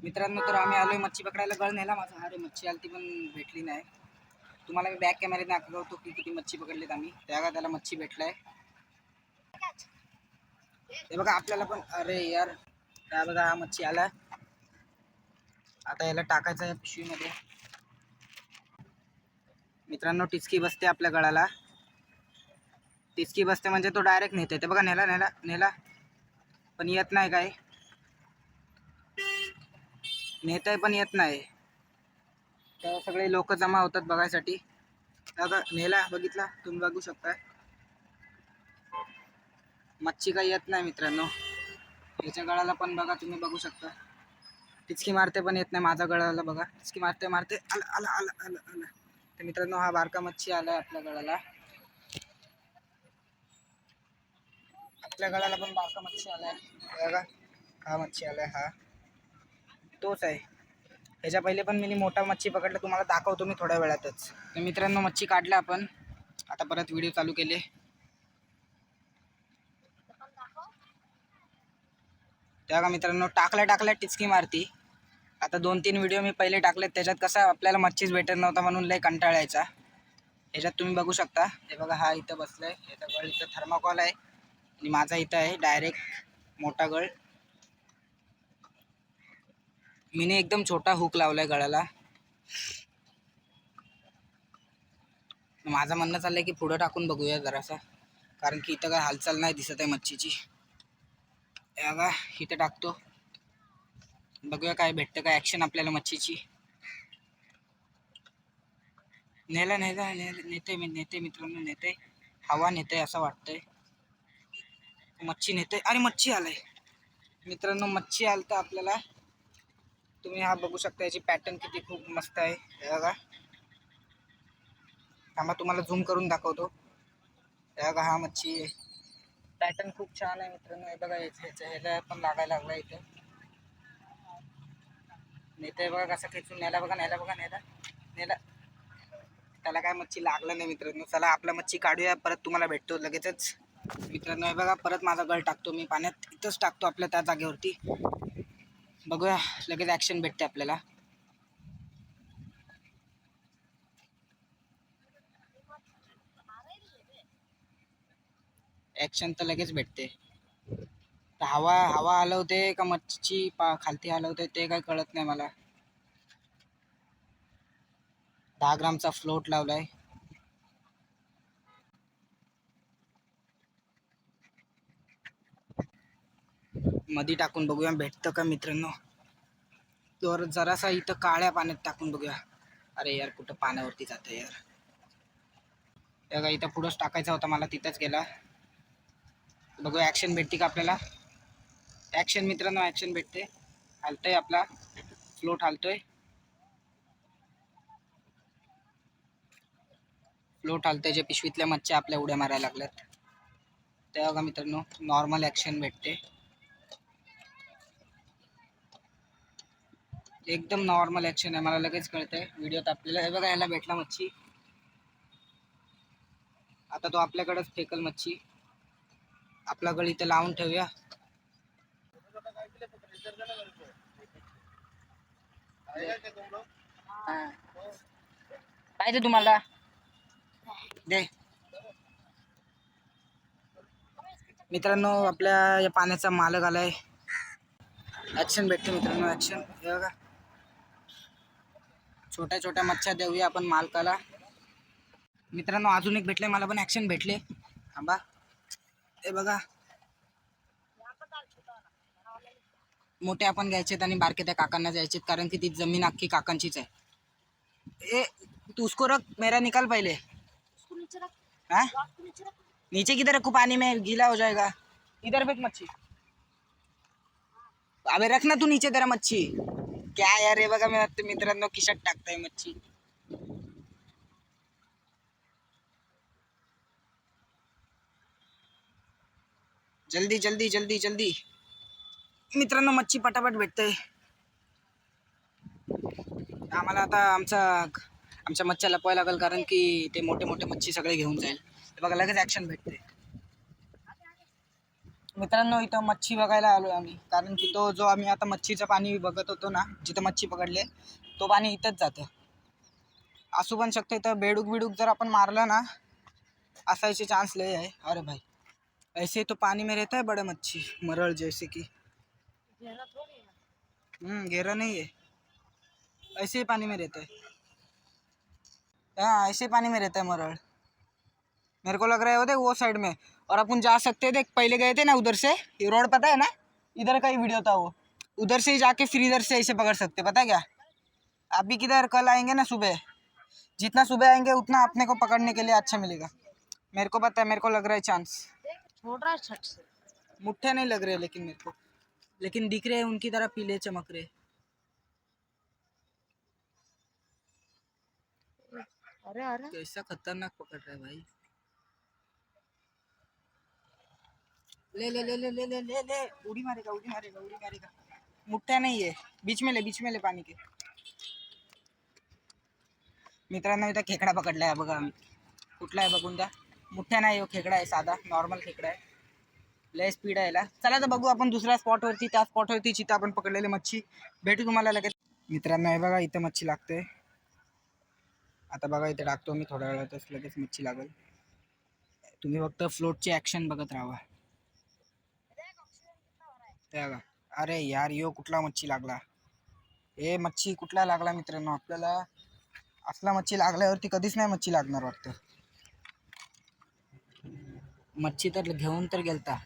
मित्रांनो, तर आम्ही आलोय मच्छी पकडायला. गळ नेला माझा. अरे मच्छी आली ती पण भेटली नाही. तुम्हाला मी बॅक कॅमेऱ्यात दाखवतो की किती मच्छी पकडलीत आम्ही. त्याला मच्छी भेटलाय. हे बघा आपल्याला पण. अरे यार, त्या बघा हा मच्छी आला. आता याला टाकायचं आहे पिशवीमध्ये. मित्रांनो, टिचकी बसते आपल्या गळाला. टिचकी बसते म्हणजे तो डायरेक्ट नेते. ते बघा, नेला नेला नेला पण येत नाही. काय नेतय पण येत नाही. तर सगळे लोक जमा होतात बघायसाठी. बघा नेला, बघितला तुम्ही, बघू शकता. मच्छी काही येत नाही मित्रांनो. याच्या गळाला पण बघा, तुम्ही बघू शकता. टिचकी मारते पण येत नाही. माझा गळाला बघा, टिचकी मारते मारते आला आला आला आला आला. तर मित्रांनो, हा बारका मच्छी आलाय आपल्या गळाला. आपल्या गळाला पण बारका मच्छी आलाय बघा. हा मच्छी आलाय, हा तोच आहे. ह्याच्या पहिले पण मी मोठा मच्छी पकडला, तुम्हाला दाखवतो मी थोड्या वेळातच. तर मित्रांनो, मच्छी काढल्या आपण. आता परत व्हिडिओ चालू केले. तेव्हा मित्रांनो, टाकल्या टिचकी मारती. आता 2-3 व्हिडिओ मी पहिले टाकलेत. त्याच्यात कसा आपल्याला मच्छीच भेटत नव्हता म्हणून लय कंटाळायचा. ह्याच्यात तुम्ही बघू शकता. हे बघा, हा इथं बसलाय. याचा गळ इथं थर्माकॉल आहे आणि माझा इथं आहे डायरेक्ट मोठा गळ. मीने एकदम छोटा हुक लावलाय गळाला. माझं म्हणणं चाललंय की पुढं टाकून बघूया जरासा, कारण की इथं काय हालचाल नाही दिसत आहे मच्छीची. बघा इथं टाकतो, बघूया काय भेटतं, काय ॲक्शन आपल्याला मच्छीची. नेला नेला नेते मित्रांनो, नेते. हवा नेते असं वाटतंय. मच्छी नेते. अरे मच्छी आलाय मित्रांनो, मच्छी आलं तर आपल्याला. तुम्ही हा बघू शकता, याची पॅटर्न किती खूप मस्त आहे. बघा, थांबा तुम्हाला झूम करून दाखवतो. बघा हा मच्छी पॅटर्न खूप छान आहे मित्रांनो. हे बघा, ह्याला पण लागायला लागला इथं. नेते बघा कसं खेचून नेला. बघा नेला, बघा नेला नेला. त्याला काय मच्छी लागलं नाही मित्रांनो. चला आपला मच्छी काढूया, परत तुम्हाला भेटतो लगेचच. मित्रांनो हे बघा, परत माझा गळ टाकतो मी पाण्यात. इथंच टाकतो आपल्या त्या जागेवरती. बघूया लगेच ॲक्शन भेटते आपल्याला. ॲक्शन तर लगेच भेटते. तर हवा हलवते का मच्छी खालती हलवते ते काही कळत नाही मला. 10 ग्रामचा फ्लोट लावलाय. मधी टाकून बघूया भेटतं का मित्रांनो. तर जरासा इथं काळ्या पाण्यात टाकून बघूया. अरे यार, कुठं पाण्यावरती जातं यार. त्या इथं पुढंच टाकायचा होता मला, तिथंच गेला. बघूया ॲक्शन भेटते का आपल्याला. ॲक्शन मित्रांनो, ॲक्शन भेटते. हालतोय आपला फ्लोट, हालतोय. फ्लोट हालतोय. जे पिशवीतल्या मच्छ्या आपल्या उड्या मारायला लागल्यात. त्या बघा मित्रांनो, नॉर्मल ॲक्शन भेटते. एकदम नॉर्मल ॲक्शन आहे. मला लगेच कळतंय व्हिडिओत आपल्याला. हे बघा, याला भेटला मच्छी. आता तो आपल्याकडेच फेकल मच्छी. आपला गळ इथं लावून ठेवूया. पाहिजे तुम्हाला दे. मित्रांनो, आपल्या या पाण्याचा मालक आलाय. ॲक्शन भेटते मित्रांनो, ॲक्शन. हे बघा, छोट्या छोट्या मच्छ्या देऊया आपण मालकाला. मित्रांनो अजून एक भेटले मला पण, ॲक्शन भेटले. थांबा, हे बघा, मोठे आपण घ्यायचेत आणि बारके त्या काकांना द्यायचेत, कारण की ती जमीन अख्खी काकांचीच आहे. ए तू उसको रख, मेरा निकाल पहले. हाँ, नीचे किधर रखूं, पानी में गीला हो जाएगा. इधर फेंक मच्छी. अबे रख ना तू नीचे, तेरा मच्छी क्या यार. हे बघा मित्रांनो, खिशात टाकताय मच्छी. जल्दी जल्दी जल्दी जल्दी मित्रांनो, मच्छी पटापट भेटते आम्हाला. आता आमच्या मच्छ्या लपवायला लागेल, कारण की ते मोठे मोठे मच्छी सगळे घेऊन जाईल. बघा लगेच ॲक्शन भेटते. मित्रांनो इथं मच्छी बघायला आलो आम्ही, कारण की तो जो आम्ही आता मच्छीचं पाणी बघत होतो ना, जिथं मच्छी पकडले तो पाणी इथंच जातं. असू पण शकते इथं बेडूक बिडूक जर आपण मारलं ना, असायचे चांस लय है। अरे भाई ऐसे तो पानी में रहता है बड़ा मच्छी, मरल जैसे कि गहरा नहीं है, ऐसे ही पानी में रहता है। हाँ ऐसे पानी में रहता है मरल। मेरे को लग रहा है वो देख वो साइड में, और अपन जा सकते हैं, देख पहले गए थे ना उधर से, ये रोड पता है ना, इधर का ही वीडियो था वो, उधर से ही जाके फिर इधर से ऐसे पकड़ सकते, पता है क्या। अभी किधर कल आएंगे ना सुबह, जितना सुबह आएंगे उतना अपने को पकड़ने के लिए अच्छा मिलेगा। मेरे को पता है, मेरे को लग रहा है चांस छोड़ रहा है छट से, मुट्ठे नहीं लग रहे लेकिन मेरे को, लेकिन दिख रहे हैं उनकी तरह पीले चमक रहे। अरे अरे कैसा खतरनाक पकड़ रहा है भाई। ले ले ले ले ले ले ले ले, उड़ी मारेगा उड़ी मारेगा उड़ी मारेगा। मुठ्ठा नहीं है, बीच में ले पानी के। मित्रांनो इथं खेकडा पकडला आहे बघा आम्ही, कुठला आहे बघून द्या। मुठ्ठा नाही हो, खेकडा आहे साधा नॉर्मल खेकडा आहे, लय स्पीड आहे याला। चला तर बघू आपण दुसऱ्या स्पॉटवरती, त्या स्पॉटवरती जिथं आपण पकडलेले मच्छी भेटू तुम्हाला लगेच। मित्रांनो हे बघा इथं मच्छी लागते, आता बघा इथे टाकतो मी, थोड्या वेळातच लगेच मच्छी लागेल। तुम्ही फक्त फ्लोटची ॲक्शन बघत राहा। ते बघा, अरे यार यो कुठला मच्छी लागला, हे मच्छी कुठला लागला मित्रांनो, आपल्याला असला मच्छी लागल्यावरती कधीच नाही मच्छी लागणार वाटतं। मच्छी तर घेऊन तर गेलता,